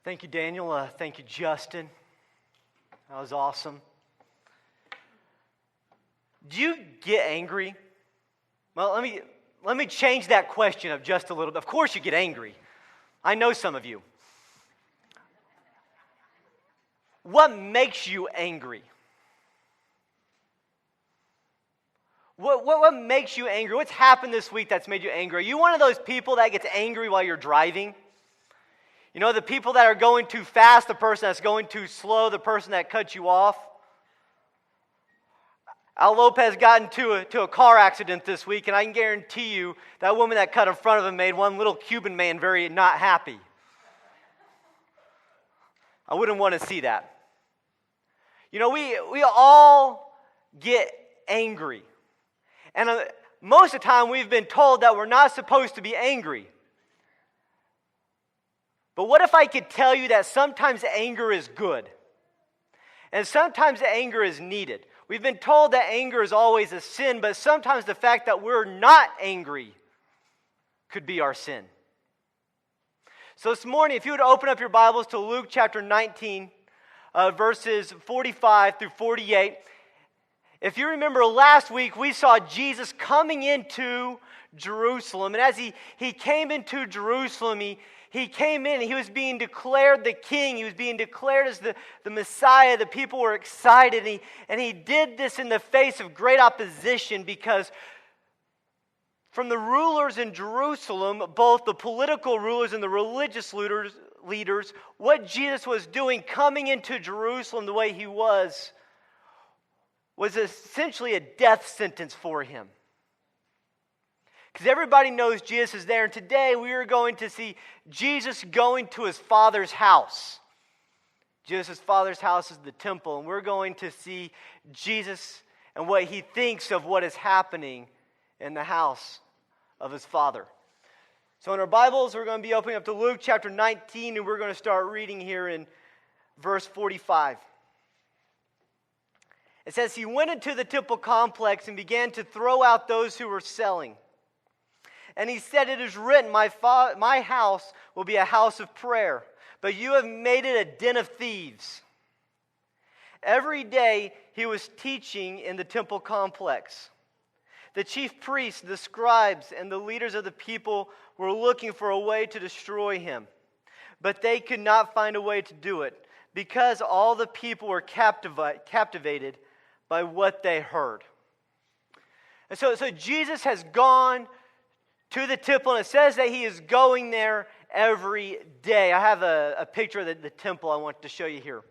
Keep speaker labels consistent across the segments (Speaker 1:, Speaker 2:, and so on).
Speaker 1: Thank you, Daniel. Thank you, Justin. That was awesome. Do you get angry? Well, let me change that question up just a little bit. Of course you get angry. I know some of you. What makes you angry? What makes you angry? What's happened this week that's made you angry? Are you one of those people that gets angry while you're driving? You know, the people that are going too fast, the person that's going too slow, the person that cuts you off. Al Lopez got into a car accident this week, and I can guarantee you that woman that cut in front of him made one little Cuban man very not happy. I wouldn't want to see that. You know, we all get angry. And most of the time we've been told that we're not supposed to be angry. But what if I could tell you that sometimes anger is good? And sometimes anger is needed. We've been told that anger is always a sin, but sometimes the fact that we're not angry could be our sin. So this morning, if you would open up your Bibles to Luke chapter 19, verses 45 through 48. If you remember last week, we saw Jesus coming into Jerusalem. And as he came into Jerusalem, he came in and he was being declared the king. He was being declared as the Messiah. The people were excited. And he did this in the face of great opposition because from the rulers in Jerusalem, both the political rulers and the religious leaders, what Jesus was doing coming into Jerusalem the way he was essentially a death sentence for him. Because everybody knows Jesus is there. And today we are going to see Jesus going to his Father's house. Jesus' Father's house is the temple. And we're going to see Jesus and what he thinks of what is happening in the house of his Father. So in our Bibles, we're going to be opening up to Luke chapter 19. And we're going to start reading here in verse 45. It says, he went into the temple complex and began to throw out those who were selling. And he said, it is written, my house will be a house of prayer, but you have made it a den of thieves. Every day he was teaching in the temple complex. The chief priests, the scribes, and the leaders of the people were looking for a way to destroy him. But they could not find a way to do it, because all the people were captivated by what they heard. And so Jesus has gone to the temple, and it says that he is going there every day. I have a picture of the temple I want to show you here.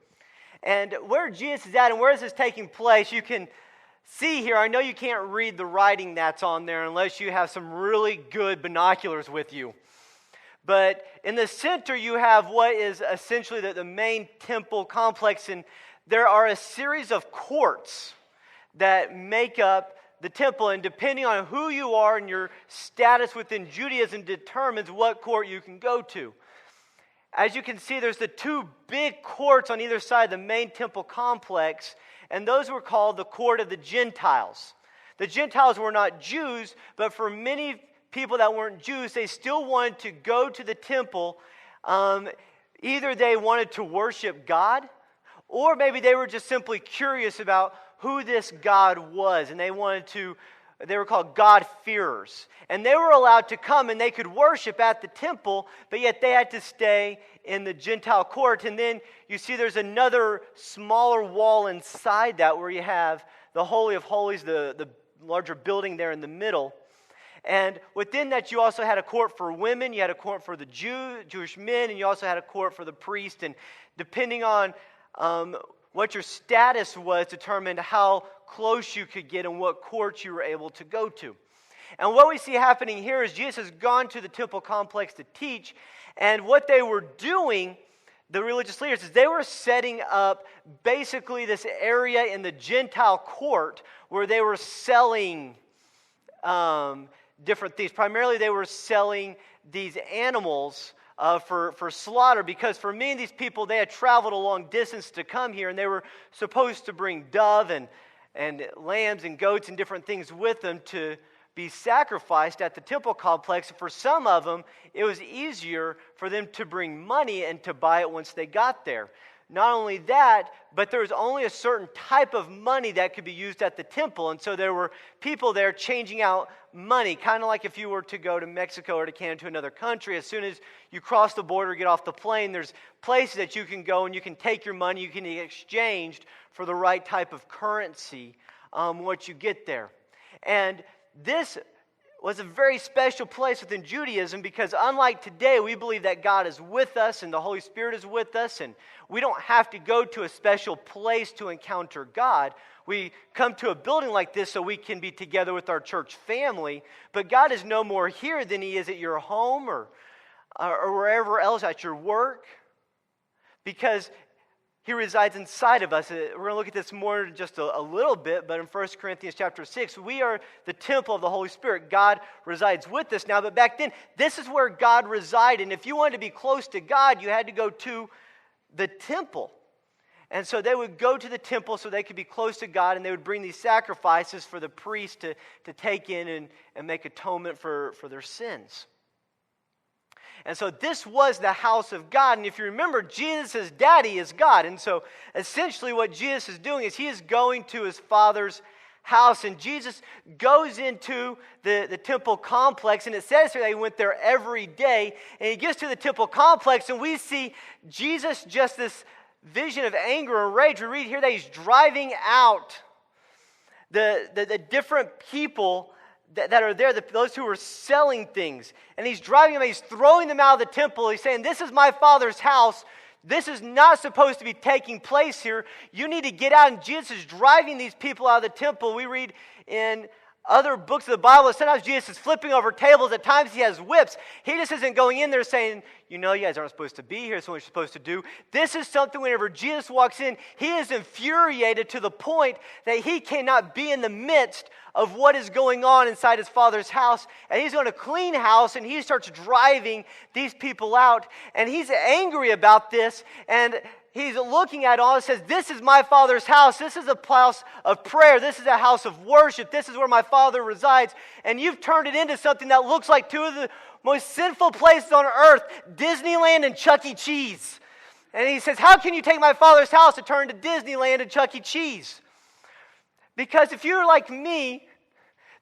Speaker 1: And where Jesus is at and where this is taking place, you can see here. I know you can't read the writing that's on there unless you have some really good binoculars with you. But in the center, you have what is essentially the main temple complex, and there are a series of courts that make up the temple, and depending on who you are and your status within Judaism determines what court you can go to. As you can see, there's the two big courts on either side of the main temple complex, and those were called the court of the Gentiles. The Gentiles were not Jews, but for many people that weren't Jews, they still wanted to go to the temple. Either they wanted to worship God, or maybe they were just simply curious about who this God was, and they were called God-fearers. And they were allowed to come and they could worship at the temple, but yet they had to stay in the Gentile court. And then you see there's another smaller wall inside that where you have the Holy of Holies, the larger building there in the middle. And within that you also had a court for women, you had a court for the Jewish men, and you also had a court for the priest. And depending on what your status was determined how close you could get and what court you were able to go to. And what we see happening here is Jesus has gone to the temple complex to teach, and what they were doing, the religious leaders, is they were setting up basically this area in the Gentile court where they were selling different things. Primarily they were selling these animals for slaughter, because for many of these people, they had traveled a long distance to come here, and they were supposed to bring dove and lambs and goats and different things with them to be sacrificed at the temple complex. For some of them, it was easier for them to bring money and to buy it once they got there. Not only that, but there was only a certain type of money that could be used at the temple. And so there were people there changing out money, kind of like if you were to go to Mexico or to Canada, to another country. As soon as you cross the border, get off the plane, there's places that you can go and you can take your money, you can be exchanged for the right type of currency once you get there. And this was a very special place within Judaism, because unlike today, we believe that God is with us and the Holy Spirit is with us, and we don't have to go to a special place to encounter God. We come to a building like this so we can be together with our church family, but God is no more here than He is at your home or wherever else, at your work, because He resides inside of us. We're going to look at this more in just a little bit, but in 1 Corinthians chapter 6, we are the temple of the Holy Spirit. God resides with us now, but back then, this is where God resided. And if you wanted to be close to God, you had to go to the temple. And so they would go to the temple so they could be close to God, and they would bring these sacrifices for the priest to take in and make atonement for their sins. And so this was the house of God. And if you remember, Jesus' daddy is God. And so essentially what Jesus is doing is He is going to His Father's house. And Jesus goes into the temple complex. And it says here that He went there every day. And He gets to the temple complex, and we see Jesus, just this vision of anger and rage. We read here that He's driving out the different people that are there, those who are selling things. And He's driving them, He's throwing them out of the temple. He's saying, this is my Father's house. This is not supposed to be taking place here. You need to get out. And Jesus is driving these people out of the temple. We read in other books of the Bible that sometimes Jesus is flipping over tables. At times He has whips. He just isn't going in there saying, you guys aren't supposed to be here. It's what you're supposed to do. This is something whenever Jesus walks in, He is infuriated to the point that He cannot be in the midst of what is going on inside His Father's house. And He's going to clean house, and He starts driving these people out. And He's angry about this, and He's looking at it all and says, this is my Father's house. This is a house of prayer. This is a house of worship. This is where my Father resides. And you've turned it into something that looks like two of the most sinful places on earth, Disneyland and Chuck E. Cheese. And He says, how can you take my Father's house and turn to Disneyland and Chuck E. Cheese? Because if you're like me,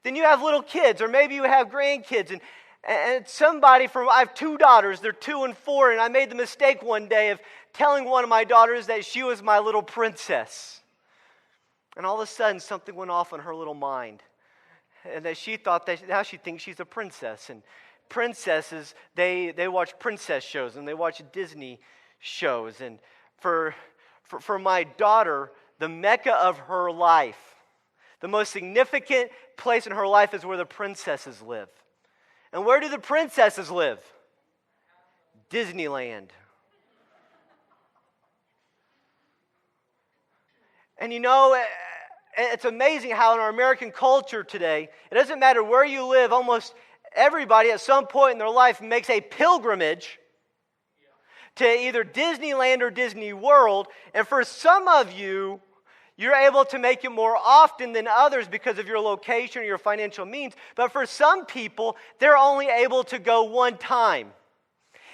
Speaker 1: then you have little kids, or maybe you have grandkids, and somebody I have two daughters, they're 2 and 4, and I made the mistake one day of telling one of my daughters that she was my little princess. And all of a sudden, something went off in her little mind, and that she thought that now she thinks she's a princess. And princesses, they watch princess shows, and they watch Disney shows. And for my daughter, the mecca of her life, the most significant place in her life is where the princesses live. And where do the princesses live? Disneyland. And it's amazing how in our American culture today, it doesn't matter where you live, almost everybody at some point in their life makes a pilgrimage to either Disneyland or Disney World. And for some of you, you're able to make it more often than others because of your location or your financial means. But for some people, they're only able to go one time.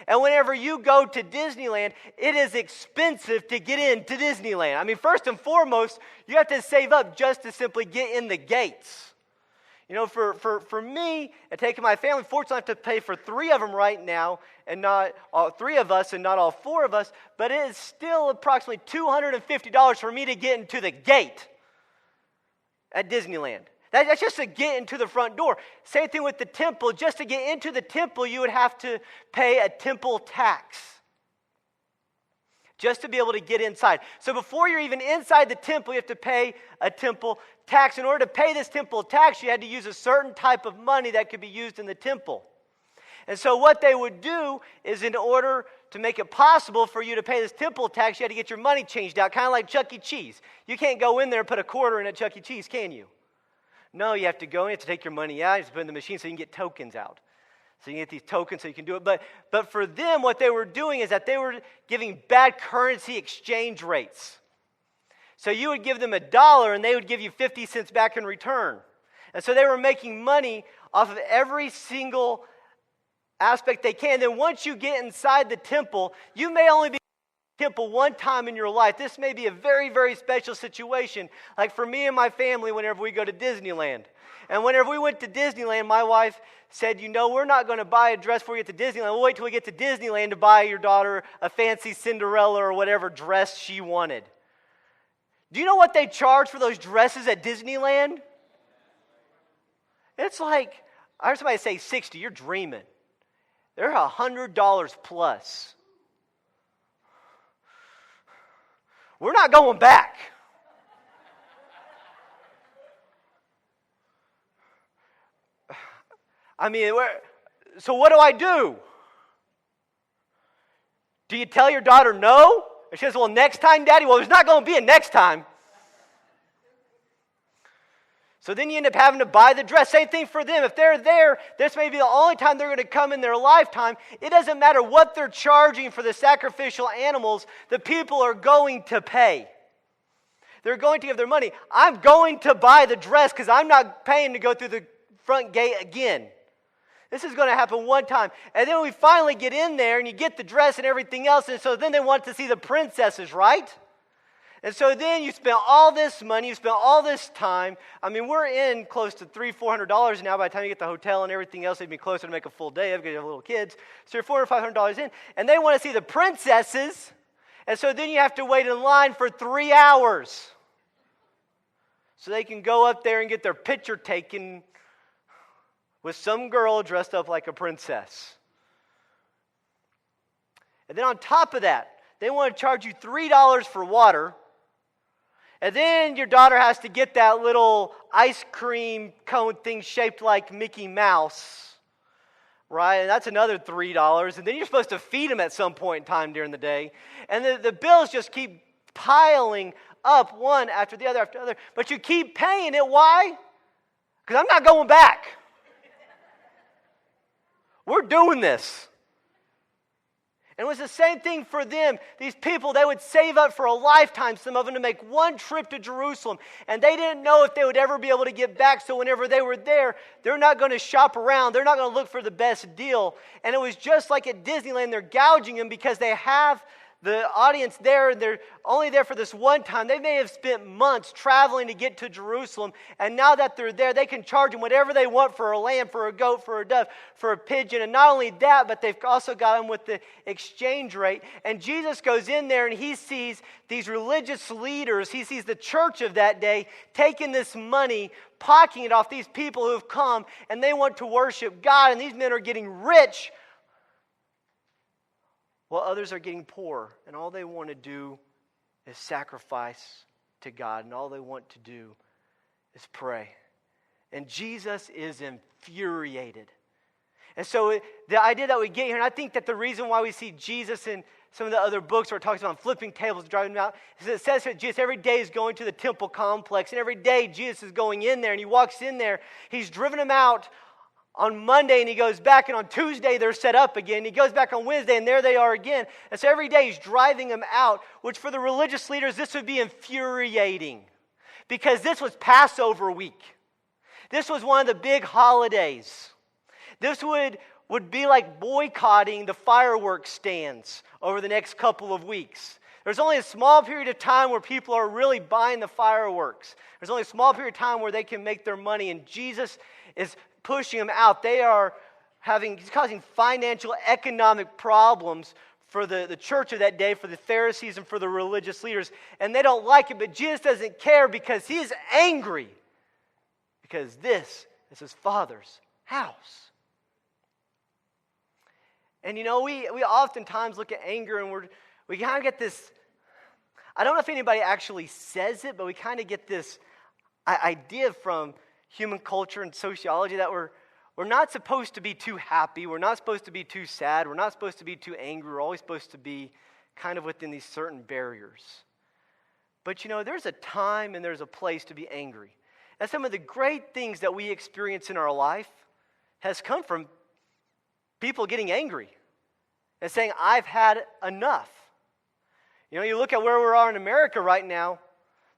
Speaker 1: And whenever you go to Disneyland, it is expensive to get into Disneyland. I mean, first and foremost, you have to save up just to simply get in the gates. For me, and taking my family, fortunately I have to pay for 3 of them right now, and not all 3 of us and not all 4 of us, but it is still approximately $250 for me to get into the gate at Disneyland. That's just to get into the front door. Same thing with the temple. Just to get into the temple, you would have to pay a temple tax just to be able to get inside. So before you're even inside the temple, you have to pay a temple tax. In order to pay this temple tax, you had to use a certain type of money that could be used in the temple. And so what they would do is, in order to make it possible for you to pay this temple tax, you had to get your money changed out, kind of like Chuck E. Cheese. You can't go in there and put a quarter in at Chuck E. Cheese, can you? No, you have to go in, you have to take your money out, you have to put it in the machine so you can get tokens out. So you get these tokens so you can do it. But for them, what they were doing is that they were giving bad currency exchange rates. So you would give them $1 and they would give you 50 cents back in return. And so they were making money off of every single aspect they can. Then once you get inside the temple, you may only be in the temple one time in your life. This may be a very, very special situation. Like for me and my family, whenever we go to Disneyland. And whenever we went to Disneyland, my wife said, we're not going to buy a dress before we get to Disneyland. We'll wait till we get to Disneyland to buy your daughter a fancy Cinderella or whatever dress she wanted. Do you know what they charge for those dresses at Disneyland? It's like, I heard somebody say 60, you're dreaming. They're $100 plus. We're not going back. I mean, so what do I do? Do you tell your daughter no? And she says, well, next time, Daddy. Well, there's not going to be a next time. So then you end up having to buy the dress. Same thing for them. If they're there, this may be the only time they're going to come in their lifetime. It doesn't matter what they're charging for the sacrificial animals, the people are going to pay. They're going to give their money. I'm going to buy the dress because I'm not paying to go through the front gate again. This is going to happen one time. And then we finally get in there and you get the dress and everything else. And so then they want to see the princesses, right? And so then you spend all this money, you spend all this time. I mean, we're in close to $300-400 now. By the time you get the hotel and everything else, it'd be closer to make a full day because you have little kids. So you're $400-500 in. And they want to see the princesses. And so then you have to wait in line for 3 hours. So they can go up there and get their picture taken with some girl dressed up like a princess. And then on top of that, they want to charge you $3 for water. And then your daughter has to get that little ice cream cone thing shaped like Mickey Mouse. Right? And that's another $3. And then you're supposed to feed them at some point in time during the day. And the bills just keep piling up one after the other after the other. But you keep paying it. Why? Because I'm not going back. We're doing this. And it was the same thing for them. These people, they would save up for a lifetime, some of them, to make one trip to Jerusalem. And they didn't know if they would ever be able to get back. So whenever they were there, they're not going to shop around. They're not going to look for the best deal. And it was just like at Disneyland. They're gouging them because they have the audience there, and they're only there for this one time. They may have spent months traveling to get to Jerusalem, and now that they're there, they can charge them whatever they want for a lamb, for a goat, for a dove, for a pigeon. And not only that, but they've also got them with the exchange rate. And Jesus goes in there, and he sees these religious leaders, he sees the church of that day taking this money, pocketing it off these people who have come, and they want to worship God, and these men are getting rich while others are getting poor, and all they want to do is sacrifice to God, and all they want to do is pray. And Jesus is infuriated. And so the idea that we get here, and I think that the reason why we see Jesus in some of the other books where it talks about flipping tables, driving them out, is it says that Jesus every day is going to the temple complex, and every day Jesus is going in there, and he walks in there, he's driven them out on Monday, and he goes back, and on Tuesday they're set up again. He goes back on Wednesday, and there they are again. And so every day he's driving them out, which for the religious leaders, this would be infuriating because this was Passover week. This was one of the big holidays. This would be like boycotting the fireworks stands over the next couple of weeks. There's only a small period of time where people are really buying the fireworks. There's only a small period of time where they can make their money, and Jesus is pushing them out. He's causing financial, economic problems for the church of that day, for the Pharisees and for the religious leaders. And they don't like it, but Jesus doesn't care because he's angry. Because this is his Father's house. And we oftentimes look at anger and we kind of get this, I don't know if anybody actually says it, but we kind of get this idea from human culture and sociology that we're not supposed to be too happy. We're not supposed to be too sad. We're not supposed to be too angry. We're always supposed to be kind of within these certain barriers. But there's a time and there's a place to be angry. And some of the great things that we experience in our life has come from people getting angry and saying, I've had enough. You look at where we are in America right now.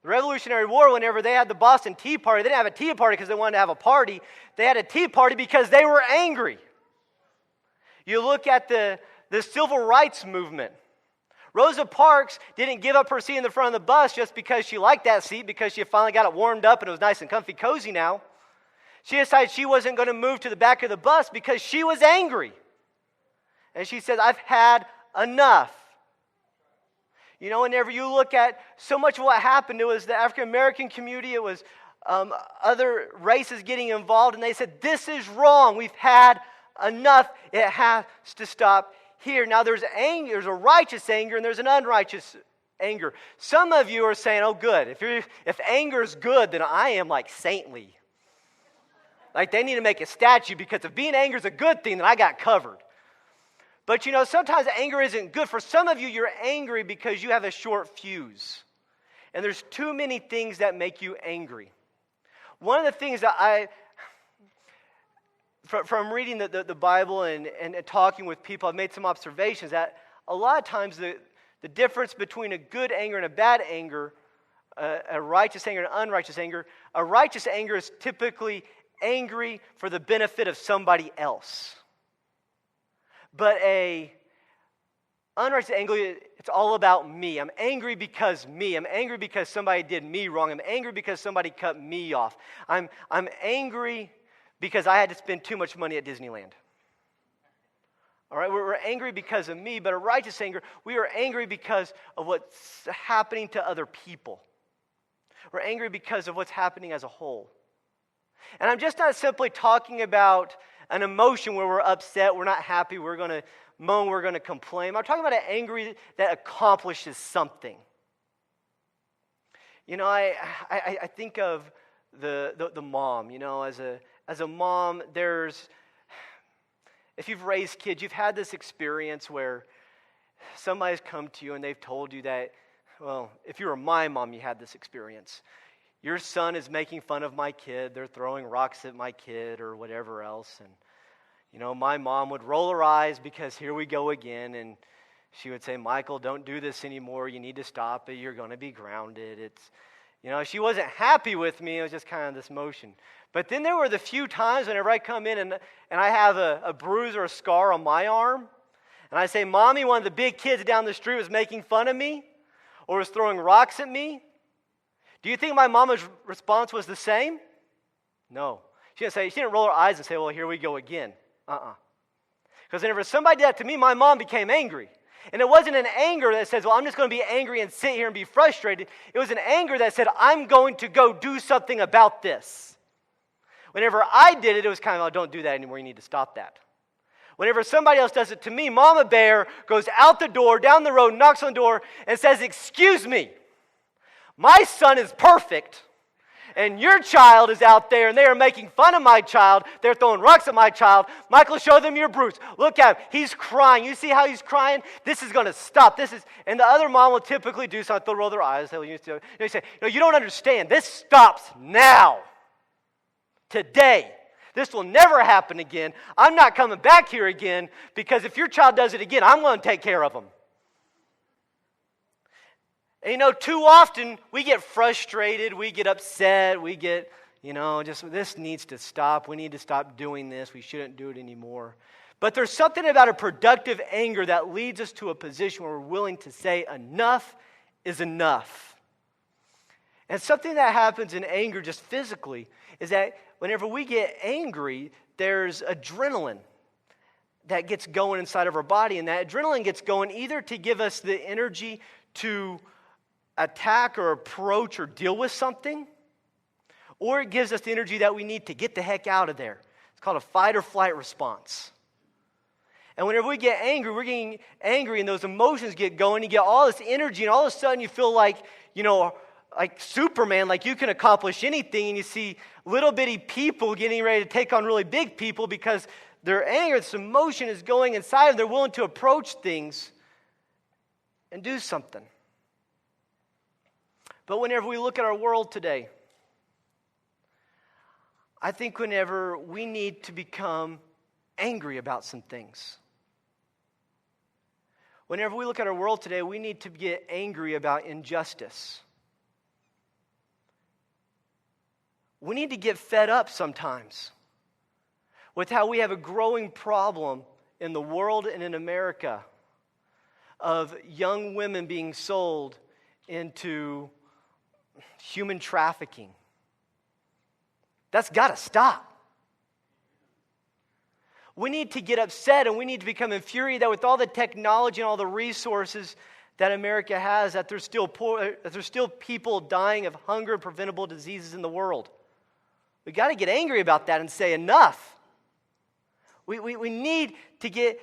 Speaker 1: The Revolutionary War, whenever they had the Boston Tea Party, they didn't have a tea party because they wanted to have a party. They had a tea party because they were angry. You look at the civil rights movement. Rosa Parks didn't give up her seat in the front of the bus just because she liked that seat, because she finally got it warmed up and it was nice and comfy, cozy now. She decided she wasn't going to move to the back of the bus because she was angry. And she said, I've had enough. You know, whenever you look at so much of what happened, it was the African American community, it was other races getting involved, and they said, this is wrong. We've had enough. It has to stop here. Now there's anger, there's a righteous anger and there's an unrighteous anger. Some of you are saying, oh good, if anger is good, then I am like saintly. Like they need to make a statue, because if being angry is a good thing, then I got covered. But you know, sometimes anger isn't good. For some of you, you're angry because you have a short fuse. And there's too many things that make you angry. One of the things that from reading the Bible and talking with people, I've made some observations that a lot of times the difference between a good anger and a bad anger, a righteous anger and an unrighteous anger, a righteous anger is typically angry for the benefit of somebody else. But a unrighteous anger, it's all about me. I'm angry because me. I'm angry because somebody did me wrong. I'm angry because somebody cut me off. I'm angry because I had to spend too much money at Disneyland. All right, we're angry because of me, but a righteous anger, we are angry because of what's happening to other people. We're angry because of what's happening as a whole. And I'm just not simply talking about an emotion where we're upset, we're not happy, we're going to moan, we're going to complain. I'm talking about an angry that accomplishes something. You know, I think of the mom, you know, as a mom, if you've raised kids, you've had this experience where somebody's come to you and they've told you that, well, if you were my mom, you had this experience. Your son is making fun of my kid. They're throwing rocks at my kid or whatever else. And, you know, my mom would roll her eyes because here we go again. And she would say, Michael, don't do this anymore. You need to stop it. You're going to be grounded. You know, she wasn't happy with me. It was just kind of this motion. But then there were the few times whenever I come in and I have a bruise or a scar on my arm, and I say, Mommy, one of the big kids down the street was making fun of me or was throwing rocks at me. Do you think my mama's response was the same? No. She didn't roll her eyes and say, well, here we go again. Because whenever somebody did that to me, my mom became angry. And it wasn't an anger that says, well, I'm just going to be angry and sit here and be frustrated. It was an anger that said, I'm going to go do something about this. Whenever I did it, it was kind of, oh, don't do that anymore. You need to stop that. Whenever somebody else does it to me, Mama Bear goes out the door, down the road, knocks on the door, and says, excuse me, my son is perfect, and your child is out there, and they are making fun of my child. They're throwing rocks at my child. Michael, show them your bruise. Look at him. He's crying. You see how he's crying? This is going to stop. And the other mom will typically do something. They'll roll their eyes. They'll say, no, you don't understand. This stops now. Today. This will never happen again. I'm not coming back here again, because if your child does it again, I'm going to take care of them. And you know, too often we get frustrated, we get upset, we get, just this needs to stop. We need to stop doing this. We shouldn't do it anymore. But there's something about a productive anger that leads us to a position where we're willing to say enough is enough. And something that happens in anger just physically is that whenever we get angry, there's adrenaline that gets going inside of our body. And that adrenaline gets going either to give us the energy to attack or approach or deal with something, or it gives us the energy that we need to get the heck out of there. It's called a fight or flight response. And whenever we get angry, we're getting angry and those emotions get going. You get all this energy and all of a sudden you feel like, like Superman, like you can accomplish anything, and you see little bitty people getting ready to take on really big people because their anger, this emotion is going inside them. They're willing to approach things and do something. But whenever we look at our world today, I think whenever we need to become angry about some things. Whenever we look at our world today, we need to get angry about injustice. we need to get fed up sometimes with how we have a growing problem in the world and in America of young women being sold into human trafficking. That's got to stop. We need to get upset and we need to become infuriated that with all the technology and all the resources that America has, that there's still people dying of hunger and preventable diseases in the world. We got to get angry about that and say enough. We need to get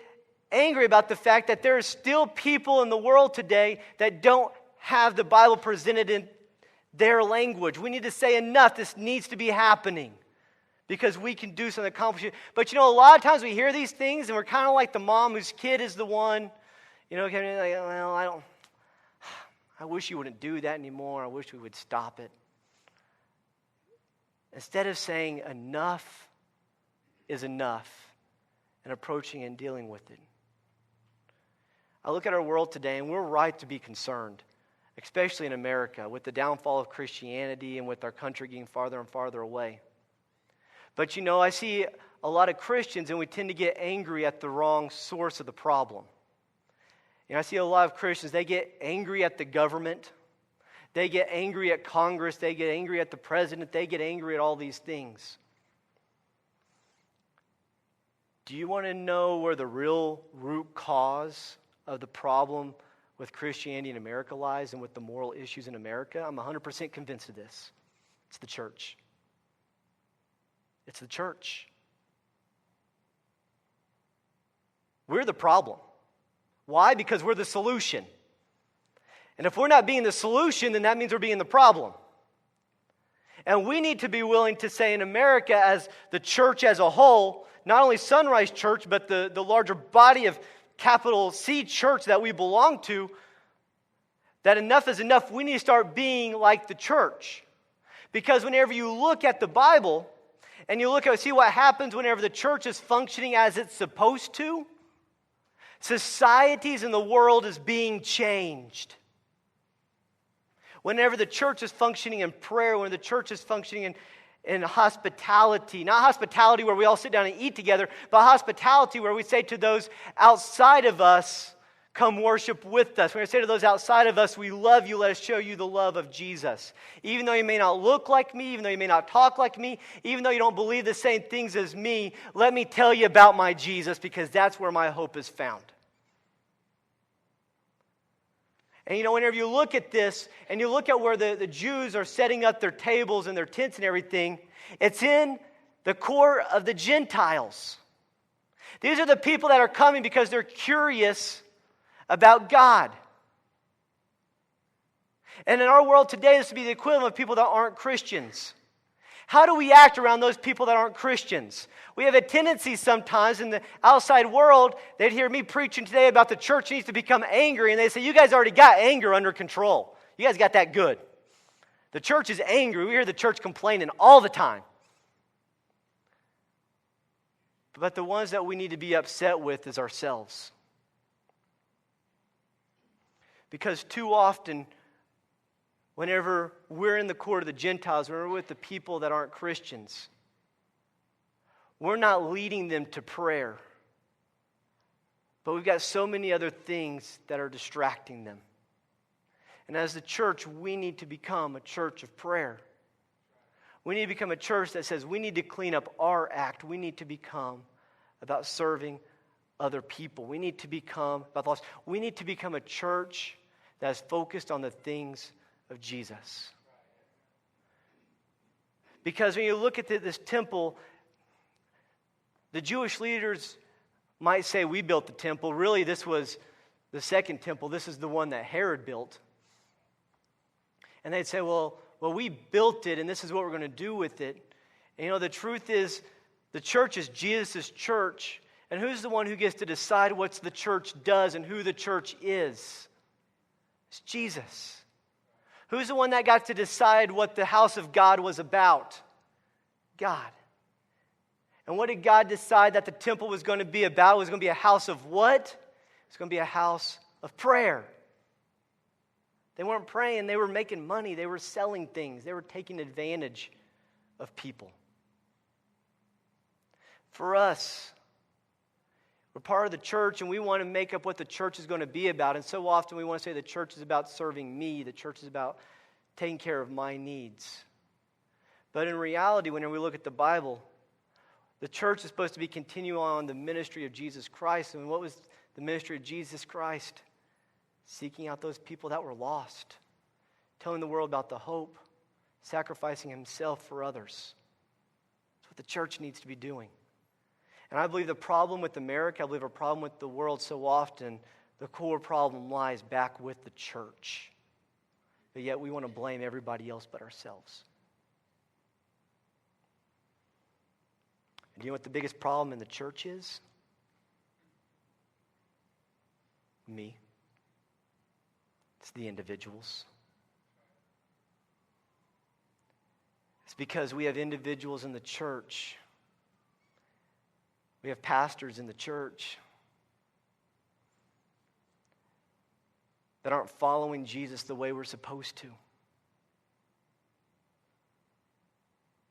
Speaker 1: angry about the fact that there are still people in the world today that don't have the Bible presented in their language. We need to say enough. This needs to be happening because we can do something to accomplish it. But a lot of times we hear these things and we're kind of like the mom whose kid is the one, like, well, I wish you wouldn't do that anymore. I wish we would stop it. Instead of saying enough is enough and approaching and dealing with it. I look at our world today and we're right to be concerned, especially in America, with the downfall of Christianity and with our country getting farther and farther away. But I see a lot of Christians and we tend to get angry at the wrong source of the problem. I see a lot of Christians, they get angry at the government. They get angry at Congress. They get angry at the president. They get angry at all these things. Do you want to know where the real root cause of the problem with Christianity in America lies and with the moral issues in America? I'm 100% convinced of this. It's the church. It's the church. We're the problem. Why? Because we're the solution. And if we're not being the solution, then that means we're being the problem. And we need to be willing to say in America, as the church as a whole, not only Sonrise Church, but the larger body of capital C church that we belong to, that enough is enough. We need to start being like the church. Because whenever you look at the Bible, and you see what happens whenever the church is functioning as it's supposed to, societies in the world is being changed. Whenever the church is functioning in prayer, when the church is functioning in hospitality, not hospitality where we all sit down and eat together, but hospitality where we say to those outside of us, come worship with us. When we say to those outside of us, we love you, let us show you the love of Jesus. Even though you may not look like me, even though you may not talk like me, even though you don't believe the same things as me, let me tell you about my Jesus because that's where my hope is found. And whenever you look at this, and you look at where the Jews are setting up their tables and their tents and everything, it's in the court of the Gentiles. These are the people that are coming because they're curious about God. And in our world today, this would be the equivalent of people that aren't Christians. How do we act around those people that aren't Christians? We have a tendency sometimes in the outside world, they'd hear me preaching today about the church needs to become angry, and they say, you guys already got anger under control. You guys got that good. The church is angry. We hear the church complaining all the time. But the ones that we need to be upset with is ourselves. Because too often, whenever we're in the court of the Gentiles, when we're with the people that aren't Christians, we're not leading them to prayer. But we've got so many other things that are distracting them. And as the church, we need to become a church of prayer. We need to become a church that says we need to clean up our act. We need to become about serving other people. We need to become about the lost. We need to become a church that is focused on the things of Jesus. Because when you look at this temple, the Jewish leaders might say, we built the temple. Really, this was the second temple. This is the one that Herod built. And they'd say, well, we built it, and this is what we're going to do with it. And the truth is, the church is Jesus' church. And who's the one who gets to decide what the church does and who the church is? It's Jesus. Who's the one that got to decide what the house of God was about? God. And what did God decide that the temple was going to be about? It was going to be a house of what? It's going to be a house of prayer. They weren't praying, they were making money, they were selling things, they were taking advantage of people. For us, we're part of the church, and we want to make up what the church is going to be about. And so often we want to say the church is about serving me. The church is about taking care of my needs. But in reality, when we look at the Bible, the church is supposed to be continuing on the ministry of Jesus Christ. And what was the ministry of Jesus Christ? Seeking out those people that were lost, telling the world about the hope, sacrificing himself for others. That's what the church needs to be doing. And I believe the problem with America, I believe a problem with the world so often, the core problem lies back with the church. But yet we want to blame everybody else but ourselves. And do you know what the biggest problem in the church is? Me. It's the individuals. It's because we have individuals in the church. We have pastors in the church that aren't following Jesus the way we're supposed to.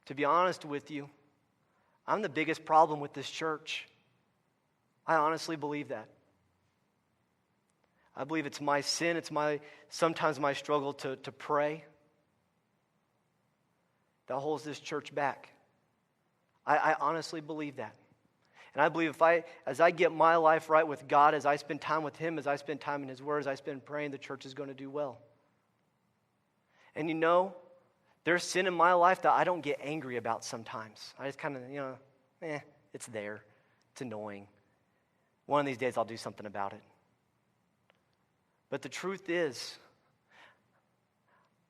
Speaker 1: To be honest with you, I'm the biggest problem with this church. I honestly believe that. I believe it's my sin, sometimes my struggle to pray that holds this church back. I honestly believe that. And I believe as I get my life right with God, as I spend time with Him, as I spend time in His Word, as I spend praying, the church is going to do well. And you know, there's sin in my life that I don't get angry about sometimes. I just kind of, it's there. It's annoying. One of these days I'll do something about it. But the truth is,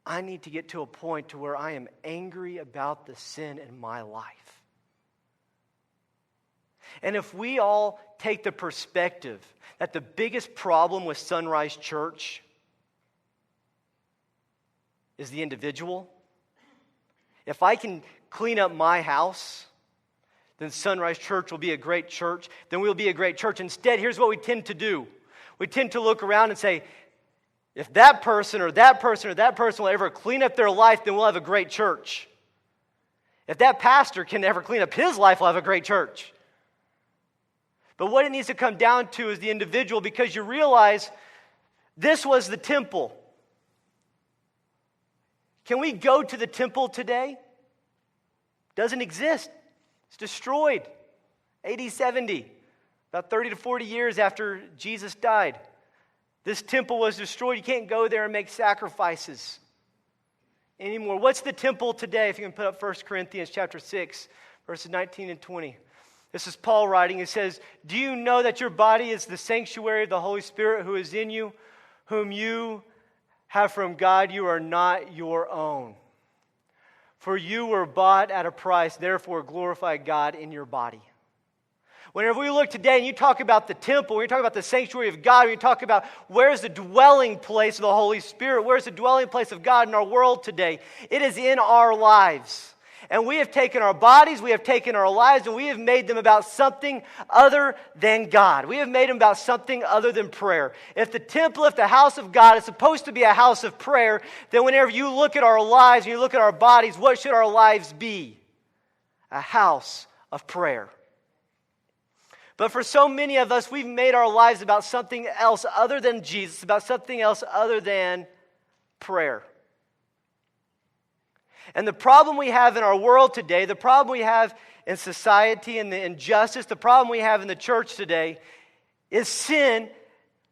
Speaker 1: I need to get to a point to where I am angry about the sin in my life. And if we all take the perspective that the biggest problem with Sonrise Church is the individual, if I can clean up my house, then Sonrise Church will be a great church. Then we'll be a great church. Instead, here's what we tend to do. We tend to look around and say, if that person or that person or that person will ever clean up their life, then we'll have a great church. If that pastor can ever clean up his life, we'll have a great church. But what it needs to come down to is the individual, because you realize this was the temple. Can we go to the temple today? Doesn't exist. It's destroyed. AD 70, about 30 to 40 years after Jesus died. This temple was destroyed. You can't go there and make sacrifices anymore. What's the temple today? If you can put up 1 Corinthians chapter 6, verses 19 and 20. This is Paul writing. He says, "Do you know that your body is the sanctuary of the Holy Spirit who is in you, whom you have from God? You are not your own. For you were bought at a price, therefore glorify God in your body." Whenever we look today and you talk about the temple, when you talk about the sanctuary of God, when you talk about where's the dwelling place of the Holy Spirit, where's the dwelling place of God in our world today, it is in our lives. And we have taken our bodies, we have taken our lives, and we have made them about something other than God. We have made them about something other than prayer. If the temple, if the house of God is supposed to be a house of prayer, then whenever you look at our lives and you look at our bodies, what should our lives be? A house of prayer. But for so many of us, we've made our lives about something else other than Jesus, about something else other than prayer. And the problem we have in our world today, the problem we have in society and the injustice, the problem we have in the church today is sin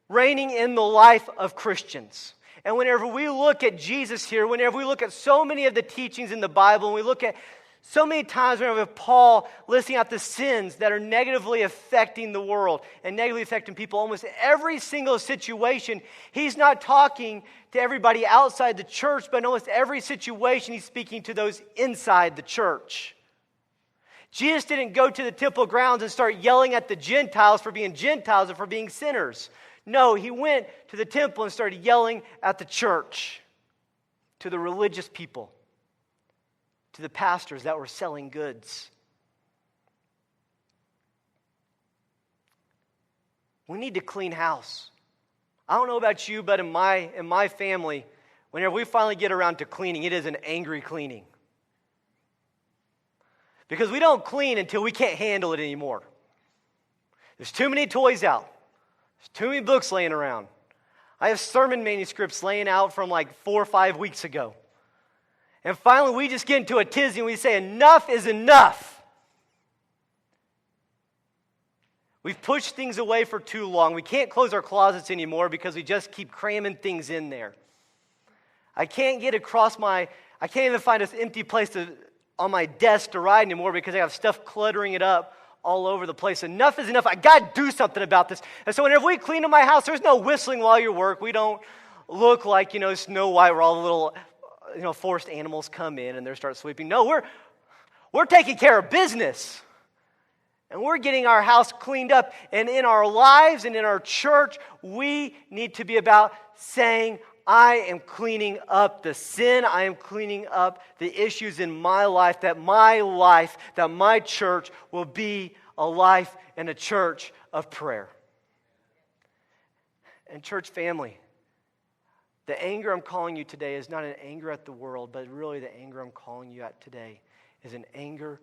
Speaker 1: reigning in the life of Christians. And whenever we look at Jesus here, whenever we look at so many of the teachings in the Bible, and we look at so many times whenever Paul listing out the sins that are negatively affecting the world and negatively affecting people, almost every single situation, he's not talking to everybody outside the church, but in almost every situation he's speaking to those inside the church. Jesus didn't go to the temple grounds and start yelling at the Gentiles for being Gentiles and for being sinners. No, he went to the temple and started yelling at the church, to the religious people, to the pastors that were selling goods. We need to clean house. I don't know about you, but in my family, whenever we finally get around to cleaning, it is an angry cleaning. Because we don't clean until we can't handle it anymore. There's too many toys out. There's too many books laying around. I have sermon manuscripts laying out from like 4 or 5 weeks ago. And finally, we just get into a tizzy and we say, enough is enough. We've pushed things away for too long. We can't close our closets anymore because we just keep cramming things in there. I can't even find an empty place on my desk to write anymore because I have stuff cluttering it up all over the place. Enough is enough. I got to do something about this. And so whenever we clean up my house, there's no whistling while you work. We don't look like, Snow White where all the little, forest animals come in and they start sweeping. No, we're taking care of business. And we're getting our house cleaned up. And in our lives and in our church, we need to be about saying, I am cleaning up the sin. I am cleaning up the issues in my life, that my church will be a life and a church of prayer. And church family, the anger I'm calling you today is not an anger at the world, but really the anger I'm calling you at today is an anger